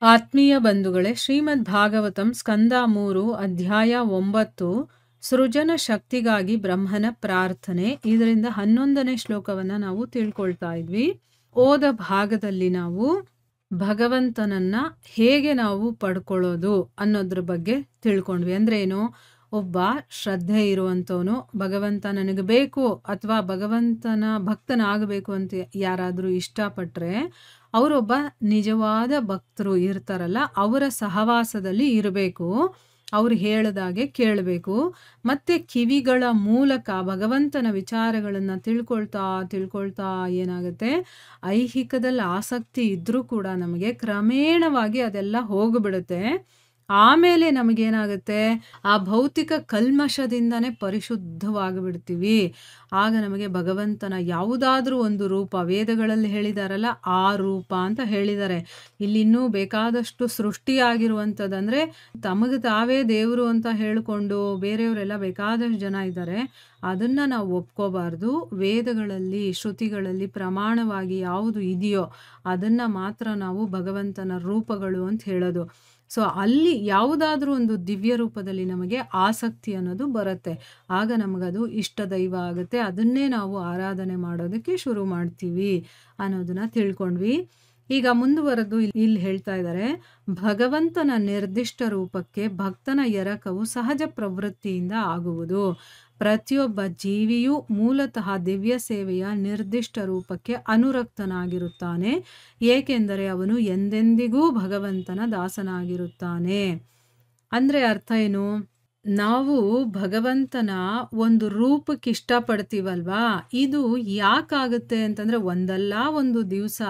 ಆತ್ಮೀಯ ಬಂಧುಗಳೇ, ಶ್ರೀಮದ್ ಭಾಗವತಂ ಸ್ಕಂದ 3 ಅಧ್ಯಾಯ 9 ಸೃಜನ ಶಕ್ತಿಗಾಗಿ ಬ್ರಹ್ಮನ ಪ್ರಾರ್ಥನೆ. ಇದರಿಂದ 11ನೇ ಶ್ಲೋಕವನ್ನ ನಾವು ತಿಳ್ಕೊಳ್ತಾ ಇದ್ವಿ. ಓದ ಭಾಗದಲ್ಲಿ ನಾವು ಭಗವಂತನನ್ನ ಹೇಗೆ ನಾವು ಪಡ್ಕೊಳ್ಳೋದು ಅನ್ನೋದ್ರ ಬಗ್ಗೆ ತಿಳ್ಕೊಂಡ್ವಿ. ಅಂದ್ರೆ ಏನು, ಒಬ್ಬ ಶ್ರದ್ಧೆ ಇರುವಂತವನು ಭಗವಂತ ನನಗೆ ಬೇಕು ಅಥವಾ ಭಗವಂತನ ಭಕ್ತನಾಗಬೇಕು ಅಂತ ಯಾರಾದರೂ ಇಷ್ಟಪಟ್ರೆ ಅವರೊಬ್ಬ ನಿಜವಾದ ಭಕ್ತರು ಇರ್ತಾರಲ್ಲ, ಅವರ ಸಹವಾಸದಲ್ಲಿ ಇರಬೇಕು. ಅವ್ರು ಹೇಳಿದಾಗೆ ಕೇಳಬೇಕು. ಮತ್ತೆ ಕಿವಿಗಳ ಮೂಲಕ ಭಗವಂತನ ವಿಚಾರಗಳನ್ನು ತಿಳ್ಕೊಳ್ತಾ ಏನಾಗುತ್ತೆ, ಐಹಿಕದಲ್ಲಿ ಆಸಕ್ತಿ ಇದ್ರೂ ಕೂಡ ನಮಗೆ ಕ್ರಮೇಣವಾಗಿ ಅದೆಲ್ಲ ಹೋಗ್ಬಿಡುತ್ತೆ. ಆಮೇಲೆ ನಮಗೇನಾಗುತ್ತೆ, ಆ ಭೌತಿಕ ಕಲ್ಮಶದಿಂದನೇ ಪರಿಶುದ್ಧವಾಗಿಬಿಡ್ತೀವಿ. ಆಗ ನಮಗೆ ಭಗವಂತನ ಯಾವುದಾದ್ರೂ ಒಂದು ರೂಪ, ವೇದಗಳಲ್ಲಿ ಹೇಳಿದಾರಲ್ಲ ಆ ರೂಪ ಅಂತ ಹೇಳಿದ್ದಾರೆ. ಇಲ್ಲಿ ಇನ್ನೂ ಬೇಕಾದಷ್ಟು ಸೃಷ್ಟಿಯಾಗಿರುವಂಥದ್ದಂದ್ರೆ ತಮಗೆ ತಾವೇ ದೇವರು ಅಂತ ಹೇಳಿಕೊಂಡು ಬೇರೆಯವರೆಲ್ಲ ಬೇಕಾದಷ್ಟು ಜನ ಇದ್ದಾರೆ. ಅದನ್ನ ನಾವು ಒಪ್ಕೋಬಾರ್ದು. ವೇದಗಳಲ್ಲಿ, ಶ್ರುತಿಗಳಲ್ಲಿ ಪ್ರಮಾಣವಾಗಿ ಯಾವುದು ಇದೆಯೋ ಅದನ್ನ ಮಾತ್ರ ನಾವು ಭಗವಂತನ ರೂಪಗಳು ಅಂತ ಹೇಳೋದು. ಸೊ ಅಲ್ಲಿ ಯಾವುದಾದ್ರೂ ಒಂದು ದಿವ್ಯ ರೂಪದಲ್ಲಿ ನಮಗೆ ಆಸಕ್ತಿ ಅನ್ನೋದು ಬರುತ್ತೆ. ಆಗ ನಮಗದು ಇಷ್ಟ ದೈವ ಆಗುತ್ತೆ. ಅದನ್ನೇ ನಾವು ಆರಾಧನೆ ಮಾಡೋದಕ್ಕೆ ಶುರು ಮಾಡ್ತೀವಿ ಅನ್ನೋದನ್ನ ತಿಳ್ಕೊಂಡ್ವಿ. ಈಗ ಮುಂದುವರೆದು ಇಲ್ಲಿ ಹೇಳ್ತಾ ಇದ್ದಾರೆ, ಭಗವಂತನ ನಿರ್ದಿಷ್ಟ ರೂಪಕ್ಕೆ ಭಕ್ತನ ಎರಕವು ಸಹಜ ಪ್ರವೃತ್ತಿಯಿಂದ ಆಗುವುದು. ಪ್ರತಿಯೊಬ್ಬ ಜೀವಿಯೂ ಮೂಲತಃ ದಿವ್ಯ ಸೇವೆಯ ನಿರ್ದಿಷ್ಟ ರೂಪಕ್ಕೆ ಅನುರಕ್ತನಾಗಿರುತ್ತಾನೆ, ಏಕೆಂದರೆ ಅವನು ಎಂದೆಂದಿಗೂ ಭಗವಂತನ ದಾಸನಾಗಿರುತ್ತಾನೆ. ಅಂದ್ರೆ ಅರ್ಥ ಏನು, ನಾವು ಭಗವಂತನ ಒಂದು ರೂಪಕ್ಕೆ ಇಷ್ಟಪಡ್ತೀವಲ್ವಾ, ಇದು ಯಾಕಾಗುತ್ತೆ ಅಂತಂದ್ರೆ ಒಂದಲ್ಲ ಒಂದು ದಿವಸ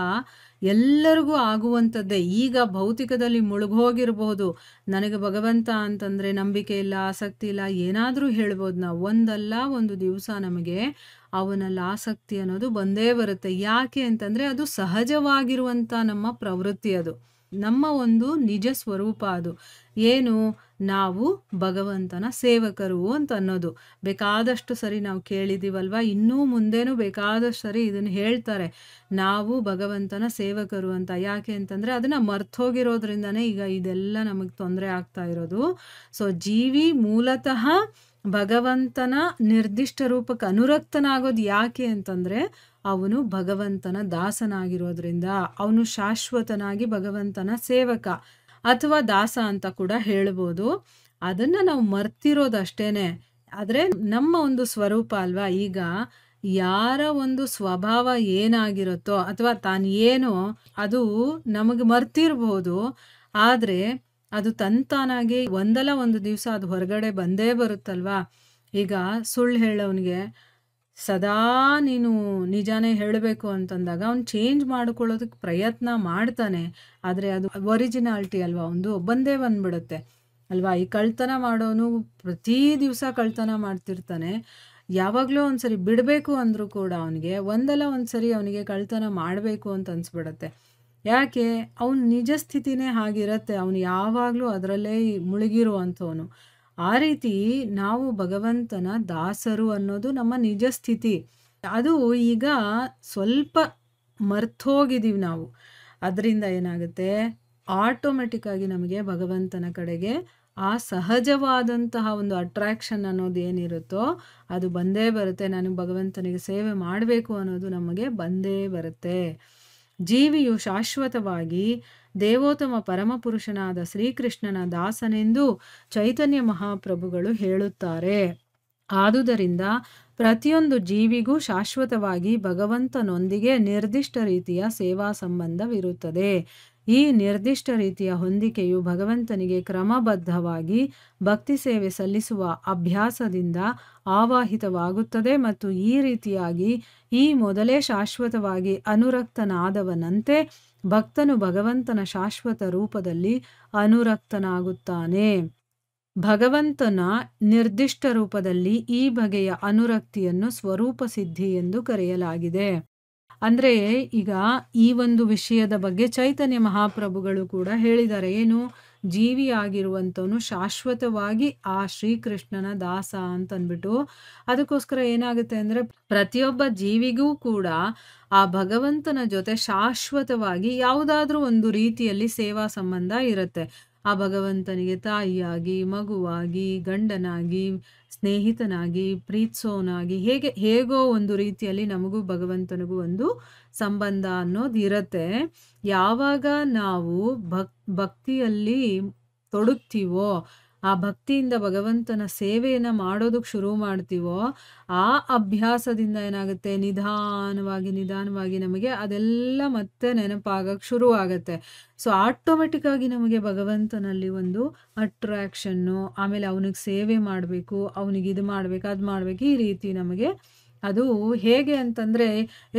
ಎಲ್ಲರಿಗೂ ಆಗುವಂಥದ್ದೇ. ಈಗ ಭೌತಿಕದಲ್ಲಿ ಮುಳುಗೋಗಿರ್ಬೋದು, ನನಗೆ ಭಗವಂತ ಅಂತಂದ್ರೆ ನಂಬಿಕೆ ಇಲ್ಲ, ಆಸಕ್ತಿ ಇಲ್ಲ, ಏನಾದರೂ ಹೇಳ್ಬೋದು ನಾವು. ಒಂದಲ್ಲ ಒಂದು ದಿವಸ ನಮಗೆ ಅವನಲ್ಲಿ ಆಸಕ್ತಿ ಅನ್ನೋದು ಬಂದೇ ಬರುತ್ತೆ. ಯಾಕೆ ಅಂತಂದ್ರೆ ಅದು ಸಹಜವಾಗಿರುವಂಥ ನಮ್ಮ ಪ್ರವೃತ್ತಿ, ಅದು ನಮ್ಮ ಒಂದು ನಿಜ ಸ್ವರೂಪ. ಅದು ಏನು, ನಾವು ಭಗವಂತನ ಸೇವಕರು ಅಂತ ಅನ್ನೋದು ಬೇಕಾದಷ್ಟು ಸರಿ ನಾವು ಕೇಳಿದೀವಲ್ವಾ. ಇನ್ನೂ ಮುಂದೇನೂ ಬೇಕಾದಷ್ಟು ಸರಿ ಇದನ್ನು ಹೇಳ್ತಾರೆ, ನಾವು ಭಗವಂತನ ಸೇವಕರು ಅಂತ. ಯಾಕೆ ಅಂತಂದ್ರೆ ಅದನ್ನ ಮರ್ತೋಗಿರೋದ್ರಿಂದನೇ ಈಗ ಇದೆಲ್ಲ ನಮಗೆ ತೊಂದರೆ ಆಗ್ತಾ ಇರೋದು. ಸೊ ಜೀವಿ ಮೂಲತಃ ಭಗವಂತನ ನಿರ್ದಿಷ್ಟ ರೂಪಕ್ಕೆ ಅನುರಕ್ತನಾಗೋದು ಯಾಕೆ ಅಂತಂದ್ರೆ ಅವನು ಭಗವಂತನ ದಾಸನಾಗಿರೋದ್ರಿಂದ. ಅವನು ಶಾಶ್ವತನಾಗಿ ಭಗವಂತನ ಸೇವಕ ಅಥವಾ ದಾಸ ಅಂತ ಕೂಡ ಹೇಳ್ಬೋದು. ಅದನ್ನ ನಾವು ಮರ್ತಿರೋದಷ್ಟೇನೆ. ಆದ್ರೆ ನಮ್ಮ ಒಂದು ಸ್ವರೂಪ ಅಲ್ವಾ, ಈಗ ಯಾರ ಒಂದು ಸ್ವಭಾವ ಏನಾಗಿರುತ್ತೋ ಅಥವಾ ತಾನು ಏನೋ ಅದು ನಮಗೆ ಮರ್ತಿರ್ಬೋದು, ಆದ್ರೆ ಅದು ತಂತಾನಾಗಿ ಒಂದಲ್ಲ ಒಂದು ದಿವಸ ಅದು ಹೊರಗಡೆ ಬಂದೇ ಬರುತ್ತಲ್ವಾ. ಈಗ ಸುಳ್ಳು ಹೇಳೋನಿಗೆ ಸದಾ ನೀನು ನಿಜಾನೇ ಹೇಳಬೇಕು ಅಂತಂದಾಗ ಅವ್ನು ಚೇಂಜ್ ಮಾಡ್ಕೊಳ್ಳೋದಕ್ಕೆ ಪ್ರಯತ್ನ ಮಾಡ್ತಾನೆ, ಆದರೆ ಅದು ಒರಿಜಿನಾಲಿಟಿ ಅಲ್ವಾ ಒಂದು ಬಂದೇ ಬಂದ್ಬಿಡುತ್ತೆ ಅಲ್ವಾ. ಈ ಕಳ್ತನ ಮಾಡೋನು ಪ್ರತಿ ದಿವಸ ಕಳ್ತನ ಮಾಡ್ತಿರ್ತಾನೆ. ಯಾವಾಗಲೂ ಒಂದ್ಸರಿ ಬಿಡಬೇಕು ಅಂದರೂ ಕೂಡ ಅವನಿಗೆ ಒಂದಲ್ಲ ಒಂದ್ಸರಿ ಅವನಿಗೆ ಕಳ್ತನ ಮಾಡಬೇಕು ಅಂತ ಅನ್ಸ್ಬಿಡತ್ತೆ. ಯಾಕೆ, ಅವನ ನಿಜ ಸ್ಥಿತಿನೇ ಹಾಗಿರತ್ತೆ, ಅವನು ಯಾವಾಗಲೂ ಅದರಲ್ಲೇ ಮುಳುಗಿರುವಂಥವನು. ಆ ರೀತಿ ನಾವು ಭಗವಂತನ ದಾಸರು ಅನ್ನೋದು ನಮ್ಮ ನಿಜ ಸ್ಥಿತಿ. ಅದು ಈಗ ಸ್ವಲ್ಪ ಮರ್ತೋಗಿದ್ದೀವಿ ನಾವು. ಅದರಿಂದ ಏನಾಗುತ್ತೆ, ಆಟೋಮೆಟಿಕ್ ಆಗಿ ನಮಗೆ ಭಗವಂತನ ಕಡೆಗೆ ಆ ಸಹಜವಾದಂತಹ ಒಂದು ಅಟ್ರಾಕ್ಷನ್ ಅನ್ನೋದು ಏನಿರುತ್ತೋ ಅದು ಬಂದೇ ಬರುತ್ತೆ. ನಾನು ಭಗವಂತನಿಗೆ ಸೇವೆ ಮಾಡಬೇಕು ಅನ್ನೋದು ನಮಗೆ ಬಂದೇ ಬರುತ್ತೆ. ಜೀವಿಯು ಶಾಶ್ವತವಾಗಿ ದೇವೋತ್ತಮ ಪರಮಪುರುಷನಾದ ಶ್ರೀಕೃಷ್ಣನ ದಾಸನೆಂದು ಚೈತನ್ಯ ಮಹಾಪ್ರಭುಗಳು ಹೇಳುತ್ತಾರೆ. ಆದುದರಿಂದ ಪ್ರತಿಯೊಂದು ಜೀವಿಗೂ ಶಾಶ್ವತವಾಗಿ ಭಗವಂತನೊಂದಿಗೆ ನಿರ್ದಿಷ್ಟ ರೀತಿಯ ಸೇವಾ ಸಂಬಂಧವಿರುತ್ತದೆ. ಈ ನಿರ್ದಿಷ್ಟ ರೀತಿಯ ಹೊಂದಿಕೆಯು ಭಗವಂತನಿಗೆ ಕ್ರಮಬದ್ಧವಾಗಿ ಭಕ್ತಿ ಸೇವೆ ಸಲ್ಲಿಸುವ ಅಭ್ಯಾಸದಿಂದ ಆವಾಹಿತವಾಗುತ್ತದೆ ಮತ್ತು ಈ ರೀತಿಯಾಗಿ ಈ ಮೊದಲೇ ಶಾಶ್ವತವಾಗಿ ಅನುರಕ್ತನಾದವನಂತೆ ಭಕ್ತನು ಭಗವಂತನ ಶಾಶ್ವತ ರೂಪದಲ್ಲಿ ಅನುರಕ್ತನಾಗುತ್ತಾನೆ. ಭಗವಂತನ ನಿರ್ದಿಷ್ಟ ರೂಪದಲ್ಲಿ ಈ ಬಗೆಯ ಅನುರಕ್ತಿಯನ್ನು ಸ್ವರೂಪ ಸಿದ್ಧಿ ಎಂದು ಕರೆಯಲಾಗಿದೆ. ಅಂದ್ರೆ ಈಗ ಈ ಒಂದು ವಿಷಯದ ಬಗ್ಗೆ ಚೈತನ್ಯ ಮಹಾಪ್ರಭುಗಳು ಕೂಡ ಹೇಳಿದ್ದಾರೆ. ಏನು, ಜೀವಿಯಾಗಿರುವಂಥವನು ಶಾಶ್ವತವಾಗಿ ಆ ಶ್ರೀಕೃಷ್ಣನ ದಾಸ ಅಂತಂದ್ಬಿಟ್ಟು, ಅದಕ್ಕೋಸ್ಕರ ಏನಾಗುತ್ತೆ ಅಂದರೆ ಪ್ರತಿಯೊಬ್ಬ ಜೀವಿಗೂ ಕೂಡ ಆ ಭಗವಂತನ ಜೊತೆ ಶಾಶ್ವತವಾಗಿ ಯಾವುದಾದ್ರೂ ಒಂದು ರೀತಿಯಲ್ಲಿ ಸೇವಾ ಸಂಬಂಧ ಇರುತ್ತೆ. ಆ ಭಗವಂತನಿಗೆ ತಾಯಿಯಾಗಿ, ಮಗುವಾಗಿ, ಗಂಡನಾಗಿ, ಸ್ನೇಹಿತನಾಗಿ, ಪ್ರೀತಿಸೋನಾಗಿ, ಹೇಗೋ ಒಂದು ರೀತಿಯಲ್ಲಿ ನಮಗೂ ಭಗವಂತನಿಗೂ ಒಂದು ಸಂಬಂಧ ಅನ್ನೋದು ಇರುತ್ತೆ. ಯಾವಾಗ ನಾವು ಭಕ್ತಿಯಲ್ಲಿ ತೊಡಗ್ತೀವೋ, ಆ ಭಕ್ತಿಯಿಂದ ಭಗವಂತನ ಸೇವೆಯನ್ನು ಮಾಡೋದಕ್ಕೆ ಶುರು ಮಾಡ್ತೀವೋ, ಆ ಅಭ್ಯಾಸದಿಂದ ಏನಾಗುತ್ತೆ, ನಿಧಾನವಾಗಿ ನಮಗೆ ಅದೆಲ್ಲ ಮತ್ತೆ ನೆನಪಾಗಕ್ಕೆ ಶುರು ಆಗುತ್ತೆ. ಸೊ ಆಟೋಮೆಟಿಕ್ಕಾಗಿ ನಮಗೆ ಭಗವಂತನಲ್ಲಿ ಒಂದು ಅಟ್ರಾಕ್ಷನ್ನು, ಆಮೇಲೆ ಅವನಿಗೆ ಸೇವೆ ಮಾಡಬೇಕು, ಅವನಿಗೆ ಇದು ಮಾಡಬೇಕು, ಅದು ಮಾಡಬೇಕು, ಈ ರೀತಿ ನಮಗೆ ಅದು ಹೇಗೆ ಅಂತಂದರೆ,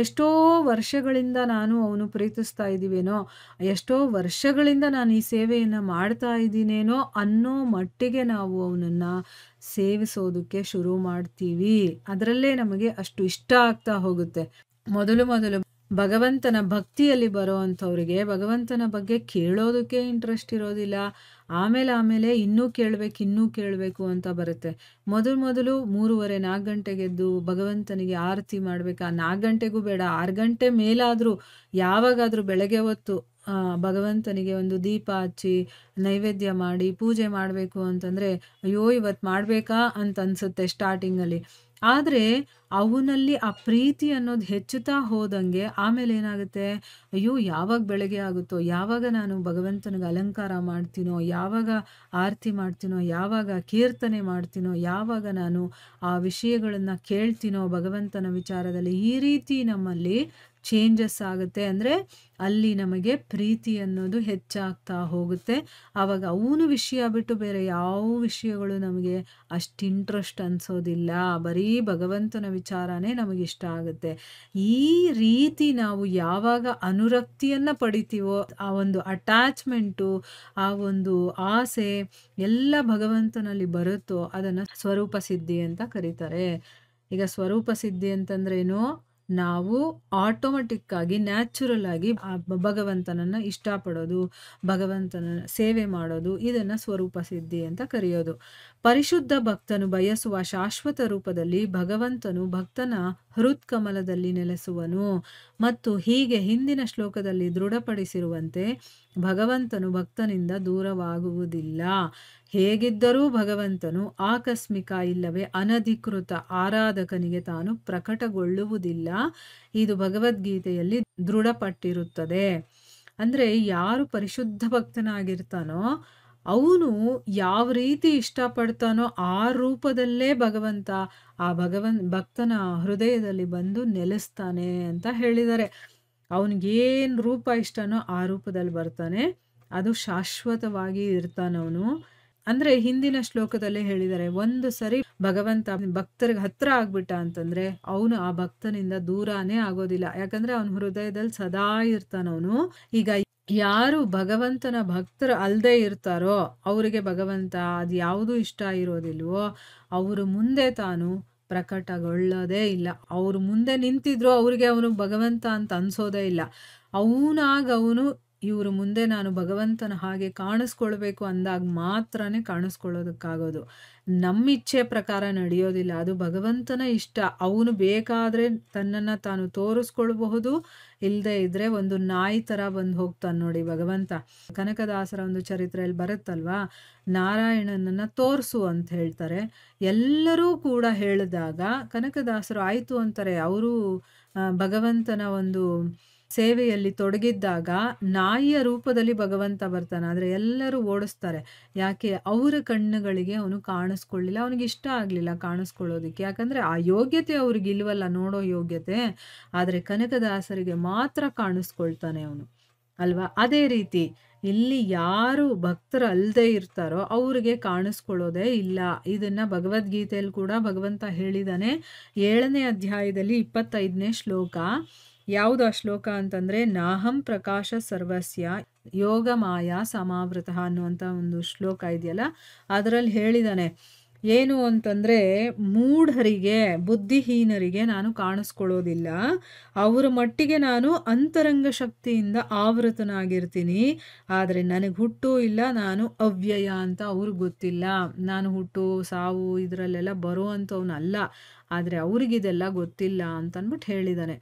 ಎಷ್ಟೋ ವರ್ಷಗಳಿಂದ ನಾನು ಅವನು ಪ್ರೀತಿಸ್ತಾ ಇದ್ದೀವೇನೋ, ಎಷ್ಟೋ ವರ್ಷಗಳಿಂದ ನಾನು ಈ ಸೇವೆಯನ್ನು ಮಾಡ್ತಾ ಇದ್ದೀನೇನೋ ಅನ್ನೋ ಮಟ್ಟಿಗೆ ನಾವು ಅವನನ್ನು ಸೇವಿಸೋದಕ್ಕೆ ಶುರು ಮಾಡ್ತೀವಿ. ಅದರಲ್ಲೇ ನಮಗೆ ಅಷ್ಟು ಇಷ್ಟ ಆಗ್ತಾ ಹೋಗುತ್ತೆ. ಮೊದಲು ಭಗವಂತನ ಭಕ್ತಿಯಲ್ಲಿ ಬರೋ ಅಂಥವ್ರಿಗೆ ಭಗವಂತನ ಬಗ್ಗೆ ಕೇಳೋದಕ್ಕೆ ಇಂಟ್ರೆಸ್ಟ್ ಇರೋದಿಲ್ಲ. ಆಮೇಲೆ ಇನ್ನೂ ಕೇಳಬೇಕು ಅಂತ ಬರುತ್ತೆ. ಮೊದಲು 3:30-4 ಗಂಟೆಗೆದ್ದು ಭಗವಂತನಿಗೆ ಆರತಿ ಮಾಡಬೇಕಾ, 4 ಗಂಟೆಗೂ ಬೇಡ, 6 ಗಂಟೆ ಮೇಲಾದರೂ ಯಾವಾಗಾದರೂ ಬೆಳಗ್ಗೆ ಹೊತ್ತು ಭಗವಂತನಿಗೆ ಒಂದು ದೀಪ ಹಚ್ಚಿ ನೈವೇದ್ಯ ಮಾಡಿ ಪೂಜೆ ಮಾಡಬೇಕು ಅಂತಂದರೆ, ಅಯ್ಯೋ ಇವತ್ತು ಮಾಡಬೇಕಾ ಅಂತ ಅನಿಸುತ್ತೆ ಸ್ಟಾರ್ಟಿಂಗಲ್ಲಿ. ಆದರೆ ಅವನಲ್ಲಿ ಆ ಪ್ರೀತಿ ಅನ್ನೋದು ಹೆಚ್ಚುತ್ತಾ ಹೋದಂಗೆ ಆಮೇಲೆ ಏನಾಗುತ್ತೆ, ಅಯ್ಯೋ ಯಾವಾಗ ಬೆಳಗ್ಗೆ ಆಗುತ್ತೋ, ಯಾವಾಗ ನಾನು ಭಗವಂತನಿಗೆ ಅಲಂಕಾರ ಮಾಡ್ತೀನೋ, ಯಾವಾಗ ಆರತಿ ಮಾಡ್ತೀನೋ, ಯಾವಾಗ ಕೀರ್ತನೆ ಮಾಡ್ತೀನೋ, ಯಾವಾಗ ನಾನು ಆ ವಿಷಯಗಳನ್ನು ಕೇಳ್ತೀನೋ ಭಗವಂತನ ವಿಚಾರದಲ್ಲಿ, ಈ ರೀತಿ ನಮ್ಮಲ್ಲಿ ಚೇಂಜಸ್ ಆಗುತ್ತೆ. ಅಂದರೆ ಅಲ್ಲಿ ನಮಗೆ ಪ್ರೀತಿ ಅನ್ನೋದು ಹೆಚ್ಚಾಗ್ತಾ ಹೋಗುತ್ತೆ. ಆವಾಗ ಅವನು ವಿಷಯ ಬಿಟ್ಟು ಬೇರೆ ಯಾವ ವಿಷಯಗಳು ನಮಗೆ ಅಷ್ಟು ಇಂಟ್ರೆಸ್ಟ್ ಅನಿಸೋದಿಲ್ಲ. ಬರೀ ಭಗವಂತನ ವಿಚಾರನೇ ನಮಗಿಷ್ಟ ಆಗುತ್ತೆ. ಈ ರೀತಿ ನಾವು ಯಾವಾಗ ಅನುರಕ್ತಿಯನ್ನು ಪಡಿತೀವೋ, ಆ ಒಂದು ಅಟ್ಯಾಚ್ಮೆಂಟು, ಆ ಒಂದು ಆಸೆ ಎಲ್ಲ ಭಗವಂತನಲ್ಲಿ ಬರುತ್ತೋ ಅದನ್ನು ಸ್ವರೂಪ ಸಿದ್ಧಿ ಅಂತ ಕರೀತಾರೆ. ಈಗ ಸ್ವರೂಪ ಸಿದ್ಧಿ ಅಂತಂದ್ರೇನು, ನಾವು ಆಟೋಮೆಟಿಕ್ಕಾಗಿ ನ್ಯಾಚುರಲ್ ಆಗಿ ಆ ಭಗವಂತನನ್ನು ಇಷ್ಟಪಡೋದು, ಭಗವಂತನ ಸೇವೆ ಮಾಡೋದು, ಇದನ್ನು ಸ್ವರೂಪ ಸಿದ್ಧಿ ಅಂತ ಕರೆಯೋದು. ಪರಿಶುದ್ಧ ಭಕ್ತನು ಬಯಸುವ ಶಾಶ್ವತ ರೂಪದಲ್ಲಿ ಭಗವಂತನು ಭಕ್ತನ ಹೃತ್ಕಮಲದಲ್ಲಿ ನೆಲೆಸುವನು. ಮತ್ತು ಹೀಗೆ ಹಿಂದಿನ ಶ್ಲೋಕದಲ್ಲಿ ದೃಢಪಡಿಸಿರುವಂತೆ ಭಗವಂತನು ಭಕ್ತನಿಂದ ದೂರವಾಗುವುದಿಲ್ಲ. ಹೇಗಿದ್ದರೂ ಭಗವಂತನು ಆಕಸ್ಮಿಕ ಇಲ್ಲವೇ ಅನಧಿಕೃತ ಆರಾಧಕನಿಗೆ ತಾನು ಪ್ರಕಟಗೊಳ್ಳುವುದಿಲ್ಲ. ಇದು ಭಗವದ್ಗೀತೆಯಲ್ಲಿ ದೃಢಪಟ್ಟಿರುತ್ತದೆ. ಅಂದರೆ ಯಾರು ಪರಿಶುದ್ಧ ಭಕ್ತನಾಗಿರ್ತಾನೋ ಅವನು ಯಾವ ರೀತಿ ಇಷ್ಟಪಡ್ತಾನೋ ಆ ರೂಪದಲ್ಲೇ ಭಗವಂತ ಆ ಭಕ್ತನ ಹೃದಯದಲ್ಲಿ ಬಂದು ನೆಲೆಸ್ತಾನೆ ಅಂತ ಹೇಳಿದ್ದಾರೆ. ಅವನಿಗೇನು ರೂಪ ಇಷ್ಟನೋ ಆ ರೂಪದಲ್ಲಿ ಬರ್ತಾನೆ, ಅದು ಶಾಶ್ವತವಾಗಿ ಇರ್ತಾನವನು. ಅಂದರೆ ಹಿಂದಿನ ಶ್ಲೋಕದಲ್ಲೇ ಹೇಳಿದ್ದಾರೆ, ಒಂದು ಸರಿ ಭಗವಂತ ಭಕ್ತರಿಗೆ ಹತ್ರ ಆಗ್ಬಿಟ್ಟ ಅಂತಂದರೆ ಅವನು ಆ ಭಕ್ತನಿಂದ ದೂರನೇ ಆಗೋದಿಲ್ಲ. ಯಾಕಂದರೆ ಅವನ ಹೃದಯದಲ್ಲಿ ಸದಾ ಇರ್ತಾನವನು. ಈಗ ಯಾರು ಭಗವಂತನ ಭಕ್ತರು ಅಲ್ಲದೆ ಇರ್ತಾರೋ ಅವರಿಗೆ ಭಗವಂತ ಅದು ಯಾವುದೂ ಇಷ್ಟ ಇರೋದಿಲ್ವೋ, ಅವರು ಮುಂದೆ ತಾನು ಪ್ರಕಟಗೊಳ್ಳೋದೇ ಇಲ್ಲ. ಅವರು ಮುಂದೆ ನಿಂತಿದ್ರು ಅವರಿಗೆ ಅವನು ಭಗವಂತ ಅಂತ ಅನ್ಸೋದೇ ಇಲ್ಲ. ಅವನು ಇವರು ಮುಂದೆ ನಾನು ಭಗವಂತನ ಹಾಗೆ ಕಾಣಿಸ್ಕೊಳ್ಬೇಕು ಅಂದಾಗ ಮಾತ್ರನೇ ಕಾಣಿಸ್ಕೊಳ್ಳೋದಕ್ಕಾಗೋದು. ನಮ್ಮ ಇಚ್ಛೆ ಪ್ರಕಾರ ನಡೆಯೋದಿಲ್ಲ, ಅದು ಭಗವಂತನ ಇಷ್ಟ. ಅವನು ಬೇಕಾದರೆ ತನ್ನನ್ನು ತಾನು ತೋರಿಸ್ಕೊಳ್ಬಹುದು, ಇಲ್ಲದೆ ಇದ್ದರೆ ಒಂದು ನಾಯಿ ಥರ ಬಂದು ಹೋಗ್ತಾನೆ ನೋಡಿ ಭಗವಂತ. ಕನಕದಾಸರ ಒಂದು ಚರಿತ್ರೆಯಲ್ಲಿ ಬರುತ್ತಲ್ವಾ, ನಾರಾಯಣನನ್ನು ತೋರಿಸು ಅಂತ ಹೇಳ್ತಾರೆ. ಎಲ್ಲರೂ ಕೂಡ ಹೇಳಿದಾಗ ಕನಕದಾಸರು ಆಯಿತು ಅಂತಾರೆ. ಅವರು ಭಗವಂತನ ಒಂದು ಸೇವೆಯಲ್ಲಿ ತೊಡಗಿದ್ದಾಗ ನಾಯಿಯ ರೂಪದಲ್ಲಿ ಭಗವಂತ ಬರ್ತಾನೆ. ಆದರೆ ಎಲ್ಲರೂ ಓಡಿಸ್ತಾರೆ. ಯಾಕೆ? ಅವರ ಕಣ್ಣುಗಳಿಗೆ ಅವನು ಕಾಣಿಸ್ಕೊಳ್ಳಿಲ್ಲ, ಅವನಿಗೆ ಇಷ್ಟ ಆಗಲಿಲ್ಲ ಕಾಣಿಸ್ಕೊಳ್ಳೋದಕ್ಕೆ. ಯಾಕಂದರೆ ಆ ಯೋಗ್ಯತೆ ಅವ್ರಿಗೆ ಇಲ್ವಲ್ಲ, ನೋಡೋ ಯೋಗ್ಯತೆ. ಆದರೆ ಕನಕದಾಸರಿಗೆ ಮಾತ್ರ ಕಾಣಿಸ್ಕೊಳ್ತಾನೆ ಅವನು ಅಲ್ವಾ. ಅದೇ ರೀತಿ ಇಲ್ಲಿ ಯಾರು ಭಕ್ತರು ಅಲ್ಲದೆ ಇರ್ತಾರೋ ಅವ್ರಿಗೆ ಕಾಣಿಸ್ಕೊಳ್ಳೋದೇ ಇಲ್ಲ. ಇದನ್ನು ಭಗವದ್ಗೀತೆಯಲ್ಲಿ ಕೂಡ ಭಗವಂತ ಹೇಳಿದ್ದಾನೆ. 7ನೇ ಅಧ್ಯಾಯದಲ್ಲಿ 25ನೇ ಶ್ಲೋಕ. ಯಾವುದು ಆ ಶ್ಲೋಕ ಅಂತಂದರೆ, ನಾಹಂ ಪ್ರಕಾಶ ಸರ್ವಸ್ಯ ಯೋಗ ಮಾಯಾ ಸಮಾವೃತ ಅನ್ನುವಂಥ ಒಂದು ಶ್ಲೋಕ ಇದೆಯಲ್ಲ, ಅದರಲ್ಲಿ ಹೇಳಿದ್ದಾನೆ, ಏನು ಅಂತಂದ್ರೆ ಮೂಢರಿಗೆ, ಬುದ್ಧಿಹೀನರಿಗೆ ನಾನು ಕಾಣಿಸ್ಕೊಳ್ಳೋದಿಲ್ಲ. ಅವರ ಮಟ್ಟಿಗೆ ನಾನು ಅಂತರಂಗ ಶಕ್ತಿಯಿಂದ ಆವೃತನಾಗಿರ್ತೀನಿ. ಆದರೆ ನನಗೆ ಹುಟ್ಟು ಇಲ್ಲ, ನಾನು ಅವ್ಯಯ ಅಂತ ಅವ್ರಿಗೆ ಗೊತ್ತಿಲ್ಲ. ನಾನು ಹುಟ್ಟು, ಸಾವು ಇದರಲ್ಲೆಲ್ಲ ಬರುವಂಥವನಲ್ಲ. ಆದರೆ ಅವ್ರಿಗಿದೆಲ್ಲ ಗೊತ್ತಿಲ್ಲ ಅಂತಂದ್ಬಿಟ್ಟು ಹೇಳಿದ್ದಾನೆ.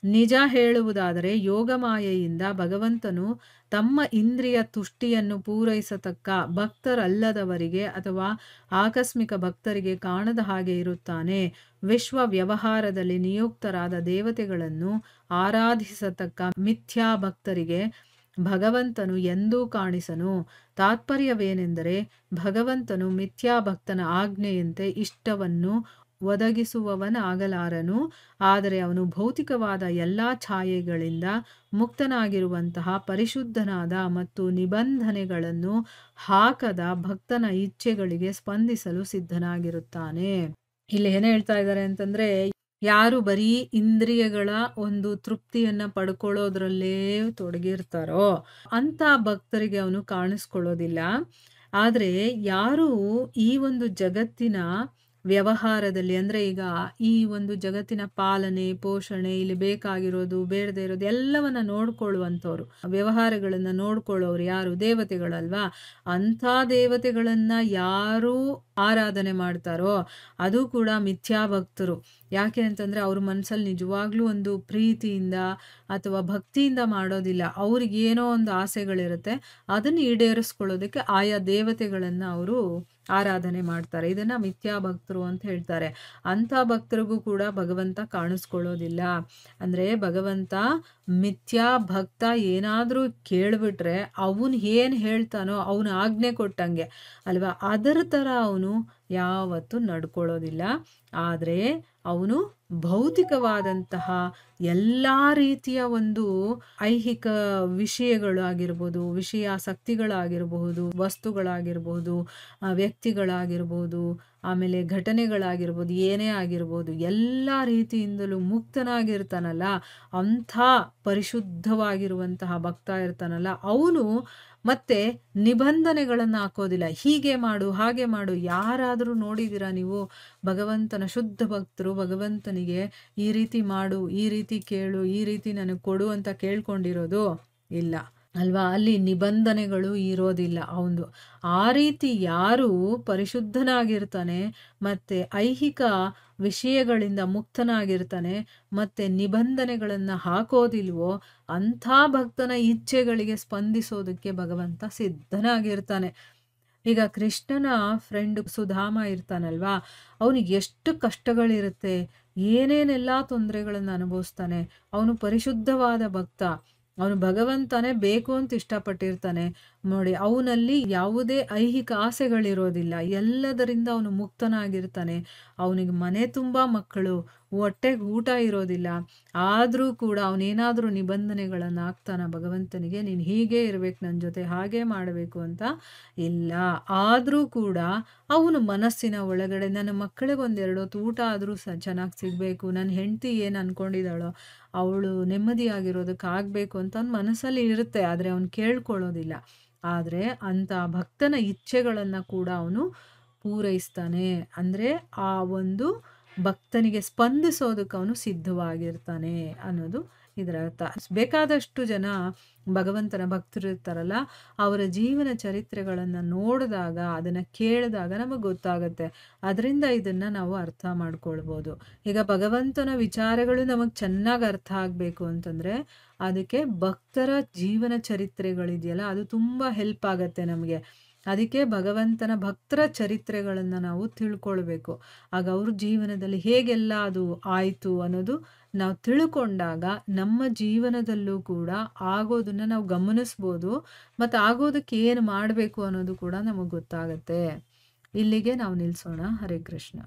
ನಿಜ ಹೇಳುವುದಾದರೆ ಯೋಗಮಾಯೆಯಿಂದ ಭಗವಂತನು ತಮ್ಮ ಇಂದ್ರಿಯ ತುಷ್ಟಿಯನ್ನು ಪೂರೈಸತಕ್ಕ ಭಕ್ತರಲ್ಲದವರಿಗೆ ಅಥವಾ ಆಕಸ್ಮಿಕ ಭಕ್ತರಿಗೆ ಕಾಣದ ಹಾಗೆ ಇರುತ್ತಾನೆ. ವಿಶ್ವ ವ್ಯವಹಾರದಲ್ಲಿ ನಿಯುಕ್ತರಾದ ದೇವತೆಗಳನ್ನು ಆರಾಧಿಸತಕ್ಕ ಮಿಥ್ಯಾ ಭಕ್ತರಿಗೆ ಭಗವಂತನು ಎಂದೂ ಕಾಣಿಸನು. ತಾತ್ಪರ್ಯವೇನೆಂದರೆ ಭಗವಂತನು ಮಿಥ್ಯಾ ಭಕ್ತನ ಆಜ್ಞೆಯಂತೆ ಇಷ್ಟವನ್ನು ಒದಗಿಸುವವನಾಗಲಾರನು. ಆದರೆ ಅವನು ಭೌತಿಕವಾದ ಎಲ್ಲ ಛಾಯೆಗಳಿಂದ ಮುಕ್ತನಾಗಿರುವಂತಹ ಪರಿಶುದ್ಧನಾದ ಮತ್ತು ನಿಬಂಧನೆಗಳನ್ನು ಹಾಕದ ಭಕ್ತನ ಇಚ್ಛೆಗಳಿಗೆ ಸ್ಪಂದಿಸಲು ಸಿದ್ಧನಾಗಿರುತ್ತಾನೆ. ಇಲ್ಲಿ ಏನು ಹೇಳ್ತಾ ಇದ್ದಾರೆ ಅಂತಂದ್ರೆ, ಯಾರು ಬರೀ ಇಂದ್ರಿಯಗಳ ಒಂದು ತೃಪ್ತಿಯನ್ನ ಪಡ್ಕೊಳ್ಳೋದ್ರಲ್ಲೇ ತೊಡಗಿರ್ತಾರೋ ಅಂತ ಭಕ್ತರಿಗೆ ಅವನು ಕಾಣಿಸ್ಕೊಳ್ಳೋದಿಲ್ಲ. ಆದ್ರೆ ಯಾರು ಈ ಒಂದು ಜಗತ್ತಿನ ವ್ಯವಹಾರದಲ್ಲಿ, ಅಂದ್ರೆ ಈಗ ಈ ಒಂದು ಜಗತ್ತಿನ ಪಾಲನೆ ಪೋಷಣೆ, ಇಲ್ಲಿ ಬೇಕಾಗಿರೋದು ಬೇಡದೇ ಇರೋದು ಎಲ್ಲವನ್ನ ನೋಡ್ಕೊಳ್ಳುವಂಥವ್ರು, ವ್ಯವಹಾರಗಳನ್ನ ನೋಡ್ಕೊಳ್ಳೋರು ಯಾರು? ದೇವತೆಗಳಲ್ವಾ. ಅಂಥ ದೇವತೆಗಳನ್ನ ಯಾರು ಆರಾಧನೆ ಮಾಡ್ತಾರೋ ಅದು ಕೂಡ ಮಿಥ್ಯಾ ಭಕ್ತರು. ಯಾಕೆ ಅಂತಂದ್ರೆ ಅವ್ರ ಮನಸ್ಸಲ್ಲಿ ನಿಜವಾಗ್ಲೂ ಒಂದು ಪ್ರೀತಿಯಿಂದ ಅಥವಾ ಭಕ್ತಿಯಿಂದ ಮಾಡೋದಿಲ್ಲ. ಅವ್ರಿಗೆ ಏನೋ ಒಂದು ಆಸೆಗಳಿರುತ್ತೆ, ಅದನ್ನು ಈಡೇರಿಸ್ಕೊಳ್ಳೋದಕ್ಕೆ ಆಯಾ ದೇವತೆಗಳನ್ನ ಅವರು ಆರಾಧನೆ ಮಾಡ್ತಾರೆ. ಇದನ್ನ ಮಿಥ್ಯಾ ಭಕ್ತರು ಅಂತ ಹೇಳ್ತಾರೆ. ಅಂಥ ಭಕ್ತರಿಗೂ ಕೂಡ ಭಗವಂತ ಕಾಣಿಸ್ಕೊಳ್ಳೋದಿಲ್ಲ. ಅಂದ್ರೆ ಭಗವಂತ ಮಿಥ್ಯಾ ಭಕ್ತ ಏನಾದ್ರೂ ಕೇಳ್ಬಿಟ್ರೆ ಅವನು ಏನ್ ಹೇಳ್ತಾನೋ ಅವನು ಆಜ್ಞೆ ಕೊಟ್ಟಂಗೆ ಅಲ್ವಾ, ಅದರ ತರ ಅವನು ಯಾವತ್ತೂ ನಡ್ಕೊಳ್ಳೋದಿಲ್ಲ. ಆದ್ರೆ ಅವನು ಭೌತಿಕವಾದಂತಹ ಎಲ್ಲಾ ರೀತಿಯ ಒಂದು ಐಹಿಕ ವಿಷಯಗಳಾಗಿರ್ಬೋದು, ವಿಷಯಾಸಕ್ತಿಗಳಾಗಿರಬಹುದು, ವಸ್ತುಗಳಾಗಿರ್ಬೋದು, ವ್ಯಕ್ತಿಗಳಾಗಿರ್ಬೋದು, ಆಮೇಲೆ ಘಟನೆಗಳಾಗಿರ್ಬೋದು, ಏನೇ ಆಗಿರ್ಬೋದು, ಎಲ್ಲ ರೀತಿಯಿಂದಲೂ ಮುಕ್ತನಾಗಿರ್ತಾನಲ್ಲ, ಅಂಥ ಪರಿಶುದ್ಧವಾಗಿರುವಂತಹ ಭಕ್ತ ಇರ್ತಾನಲ್ಲ ಅವನು ಮತ್ತೆ ನಿಬಂಧನೆಗಳನ್ನು ಹಾಕೋದಿಲ್ಲ. ಹೀಗೆ ಮಾಡು, ಹಾಗೆ ಮಾಡು. ಯಾರಾದರೂ ನೋಡಿದ್ದೀರಾ ನೀವು ಭಗವಂತನ ಶುದ್ಧ ಭಕ್ತರು ಭಗವಂತನಿಗೆ ಈ ರೀತಿ ಮಾಡು, ಈ ರೀತಿ ಕೇಳು, ಈ ರೀತಿ ನನಗೆ ಕೊಡು ಅಂತ ಕೇಳ್ಕೊಂಡಿರೋದು? ಇಲ್ಲ ಅಲ್ವಾ. ಅಲ್ಲಿ ನಿಬಂಧನೆಗಳು ಇರೋದಿಲ್ಲ ಅವನು. ಆ ರೀತಿ ಯಾರು ಪರಿಶುದ್ಧನಾಗಿರ್ತಾನೆ ಮತ್ತೆ ಐಹಿಕ ವಿಷಯಗಳಿಂದ ಮುಕ್ತನಾಗಿರ್ತಾನೆ ಮತ್ತೆ ನಿಬಂಧನೆಗಳನ್ನು ಹಾಕೋದಿಲ್ವೋ ಅಂಥ ಭಕ್ತನ ಇಚ್ಛೆಗಳಿಗೆ ಸ್ಪಂದಿಸೋದಕ್ಕೆ ಭಗವಂತ ಸಿದ್ಧನಾಗಿರ್ತಾನೆ. ಈಗ ಕೃಷ್ಣನ ಫ್ರೆಂಡ್ ಸುಧಾಮ ಇರ್ತಾನಲ್ವಾ, ಅವನಿಗೆ ಎಷ್ಟು ಕಷ್ಟಗಳಿರುತ್ತೆ, ಏನೇನೆಲ್ಲ ತೊಂದರೆಗಳನ್ನು ಅನುಭವಿಸ್ತಾನೆ. ಅವನು ಪರಿಶುದ್ಧವಾದ ಭಕ್ತ, ಅವನು ಭಗವಂತನೇ ಬೇಕು ಅಂತ ಇಷ್ಟಪಟ್ಟಿರ್ತಾನೆ ನೋಡಿ. ಅವನಲ್ಲಿ ಯಾವುದೇ ಐಹಿಕ ಆಸೆಗಳಿರೋದಿಲ್ಲ, ಎಲ್ಲದರಿಂದ ಅವನು ಮುಕ್ತನಾಗಿರ್ತಾನೆ. ಅವನಿಗೆ ಮನೆ ತುಂಬ ಮಕ್ಕಳು, ಹೊಟ್ಟೆಗೆ ಊಟ ಇರೋದಿಲ್ಲ. ಆದರೂ ಕೂಡ ಅವನೇನಾದರೂ ನಿಬಂಧನೆಗಳನ್ನು ಹಾಕ್ತಾನ ಭಗವಂತನಿಗೆ, ನೀನು ಹೀಗೆ ಇರ್ಬೇಕು ನನ್ನ ಜೊತೆ, ಹಾಗೆ ಮಾಡಬೇಕು ಅಂತ ಇಲ್ಲ. ಆದರೂ ಕೂಡ ಅವನು ಮನಸ್ಸಿನ ಒಳಗಡೆ ನನ್ನ ಮಕ್ಕಳಿಗೆ ಒಂದೆರಡು ಹೊತ್ತು ಊಟ ಆದರೂ ಚೆನ್ನಾಗಿ ಸಿಗಬೇಕು, ನನ್ನ ಹೆಂಡತಿ ಏನು ಅನ್ಕೊಂಡಿದ್ದಾಳೋ ಅವಳು ನೆಮ್ಮದಿಯಾಗಿರೋದಕ್ಕೆ ಆಗಬೇಕು ಅಂತ ಅವ್ನ ಮನಸ್ಸಲ್ಲಿ ಇರುತ್ತೆ. ಆದರೆ ಅವನು ಕೇಳ್ಕೊಳ್ಳೋದಿಲ್ಲ. ಆದರೆ ಅಂಥ ಭಕ್ತನ ಇಚ್ಛೆಗಳನ್ನು ಕೂಡ ಅವನು ಪೂರೈಸ್ತಾನೆ. ಅಂದರೆ ಆ ಒಂದು ಭಕ್ತನಿಗೆ ಸ್ಪಂದಿಸೋದಕ್ಕೆ ಅವನು ಸಿದ್ಧವಾಗಿರ್ತಾನೆ ಅನ್ನೋದು ಇದರ ಅರ್ಥ. ಬೇಕಾದಷ್ಟು ಜನ ಭಗವಂತನ ಭಕ್ತರು ಇರ್ತಾರಲ್ಲ, ಅವರ ಜೀವನ ಚರಿತ್ರೆಗಳನ್ನು ನೋಡಿದಾಗ, ಅದನ್ನು ಕೇಳಿದಾಗ ನಮಗೆ ಗೊತ್ತಾಗುತ್ತೆ. ಅದರಿಂದ ಇದನ್ನು ನಾವು ಅರ್ಥ ಮಾಡ್ಕೊಳ್ಬೋದು. ಈಗ ಭಗವಂತನ ವಿಚಾರಗಳು ನಮಗೆ ಚೆನ್ನಾಗಿ ಅರ್ಥ ಆಗಬೇಕು ಅಂತಂದರೆ ಅದಕ್ಕೆ ಭಕ್ತರ ಜೀವನ ಚರಿತ್ರೆಗಳಿದೆಯಲ್ಲ ಅದು ತುಂಬ ಹೆಲ್ಪ್ ಆಗುತ್ತೆ ನಮಗೆ. ಅದಕ್ಕೆ ಭಗವಂತನ ಭಕ್ತರ ಚರಿತ್ರೆಗಳನ್ನು ನಾವು ತಿಳ್ಕೊಳ್ಬೇಕು. ಆಗ ಅವ್ರ ಜೀವನದಲ್ಲಿ ಹೇಗೆಲ್ಲ ಅದು ಆಯಿತು ಅನ್ನೋದು ನಾವು ತಿಳ್ಕೊಂಡಾಗ ನಮ್ಮ ಜೀವನದಲ್ಲೂ ಕೂಡ ಆಗೋದನ್ನು ನಾವು ಗಮನಿಸ್ಬೋದು. ಮತ್ತು ಆಗೋದಕ್ಕೆ ಏನು ಮಾಡಬೇಕು ಅನ್ನೋದು ಕೂಡ ನಮಗೆ ಗೊತ್ತಾಗತ್ತೆ. ಇಲ್ಲಿಗೆ ನಾವು ನಿಲ್ಲಿಸೋಣ. ಹರೇ ಕೃಷ್ಣ.